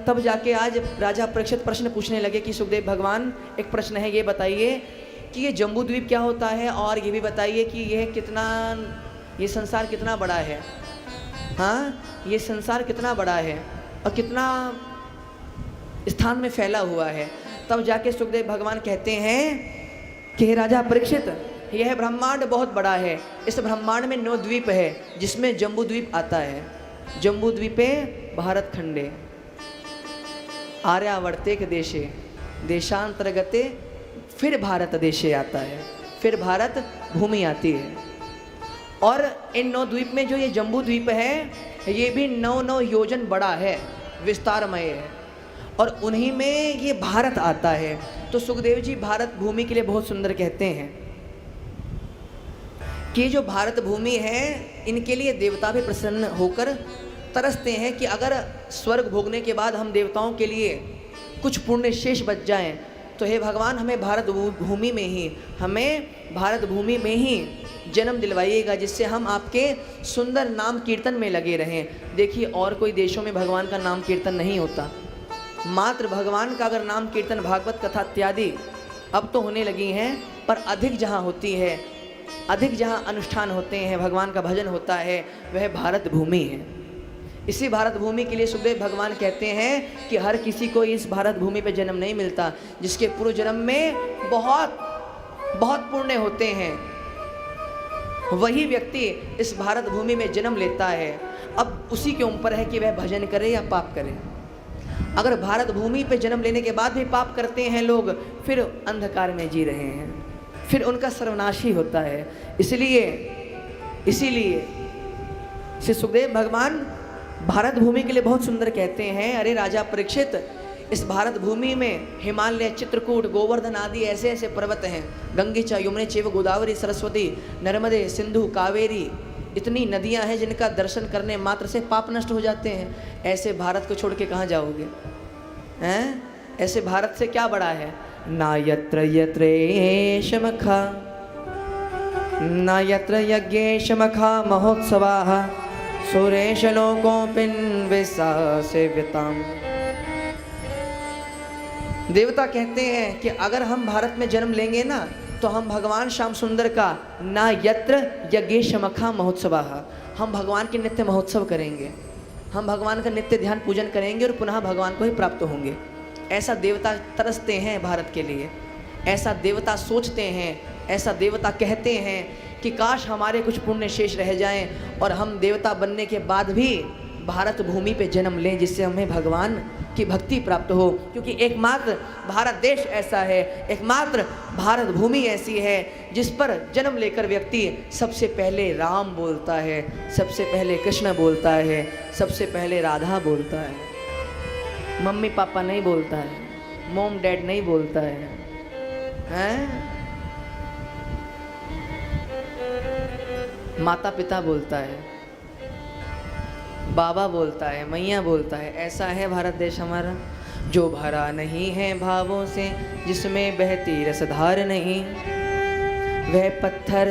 तब जाके आज राजा परीक्षित प्रश्न पूछने लगे कि सुखदेव भगवान, एक प्रश्न है, ये बताइए कि ये जम्बू द्वीप क्या होता है, और ये भी बताइए कि ये संसार कितना बड़ा है। हाँ, ये संसार कितना बड़ा है और कितना स्थान में फैला हुआ है। तब जाके सुखदेव भगवान कहते हैं कि हे राजा परीक्षित, यह ब्रह्मांड बहुत बड़ा है। इस ब्रह्मांड में 9 द्वीप है, जिसमें जम्बू द्वीप आता है। जम्बू द्वीपे भारत खंडे आर्यावर्तेक देशे देशांतर्गते, फिर भारत देशे आता है, फिर भारत भूमि आती है। और इन 9 द्वीप में जो ये जम्बू द्वीप है, ये भी 9 योजन बड़ा है, विस्तारमय है, और उन्हीं में ये भारत आता है। तो सुखदेव जी भारत भूमि के लिए बहुत सुंदर कहते हैं कि जो भारत भूमि है, इनके लिए देवता भी प्रसन्न होकर तरसते हैं कि अगर स्वर्ग भोगने के बाद हम देवताओं के लिए कुछ पुण्य शेष बच जाएं, तो हे भगवान, हमें भारत भूमि में ही जन्म दिलवाइएगा, जिससे हम आपके सुंदर नाम कीर्तन में लगे रहें। देखिए, और कोई देशों में भगवान का नाम कीर्तन नहीं होता, मात्र भगवान का अगर नाम कीर्तन, भागवत कथा इत्यादि अब तो होने लगी हैं, पर अधिक जहाँ होती है, अधिक जहाँ अनुष्ठान होते हैं, भगवान का भजन होता है, वह भारत भूमि है। इसी भारत भूमि के लिए सुखदेव भगवान कहते हैं कि हर किसी को इस भारत भूमि पे जन्म नहीं मिलता, जिसके पूर्व जन्म में बहुत बहुत पुण्य होते हैं, वही व्यक्ति इस भारत भूमि में जन्म लेता है। अब उसी के ऊपर है कि वह भजन करे या पाप करे। अगर भारत भूमि पे जन्म लेने के बाद भी पाप करते हैं लोग, फिर अंधकार में जी रहे हैं, फिर उनका सर्वनाश ही होता है। इसीलिए श्री सुखदेव भगवान भारत भूमि के लिए बहुत सुंदर कहते हैं, अरे राजा परीक्षित, इस भारत भूमि में हिमालय, चित्रकूट, गोवर्धन आदि ऐसे ऐसे पर्वत हैं, गंगे च यमुने चैव गोदावरी सरस्वती नर्मदे सिंधु कावेरी, इतनी नदियां हैं जिनका दर्शन करने मात्र से पाप नष्ट हो जाते हैं। ऐसे भारत को छोड़ के कहाँ जाओगे? हैं? ऐसे भारत से क्या बड़ा है? ना यत्र यत्रेशमखा, ना यत्र यज्ञेशमखा महोत्सवाः, सुरेश लोकोऽपिन विसासेव्यताम्। देवता कहते हैं कि अगर हम भारत में जन्म लेंगे ना, तो हम भगवान श्याम सुंदर का ना यत्र यज्ञेशमखा महोत्सवाः, हम भगवान के नित्य महोत्सव करेंगे, हम भगवान का नित्य ध्यान पूजन करेंगे और पुनः भगवान को ही प्राप्त होंगे। ऐसा देवता तरसते हैं भारत के लिए, ऐसा देवता सोचते हैं, ऐसा देवता कहते हैं कि काश हमारे कुछ पुण्य शेष रह जाएं और हम देवता बनने के बाद भी भारत भूमि पे जन्म लें, जिससे हमें भगवान की भक्ति प्राप्त हो। क्योंकि एकमात्र भारत देश ऐसा है, एकमात्र भारत भूमि ऐसी है जिस पर जन्म लेकर व्यक्ति सबसे पहले राम बोलता है, सबसे पहले कृष्ण बोलता है, सबसे पहले राधा बोलता है, मम्मी पापा नहीं बोलता है, मॉम डैड नहीं बोलता है, हैं? माता पिता बोलता है, बाबा बोलता है, मैया बोलता है। ऐसा है भारत देश हमारा, जो भरा नहीं है भावों से, जिसमें बहती रसधार नहीं, वह पत्थर,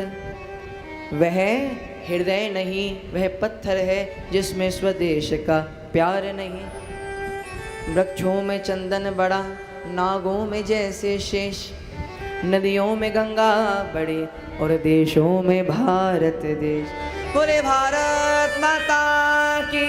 वह हृदय नहीं, वह पत्थर है जिसमें स्वदेश का प्यार नहीं। वृक्षों में चंदन बड़ा, नागों में जैसे शेष, नदियों में गंगा बड़ी और देशों में भारत देश। बोले भारत माता की।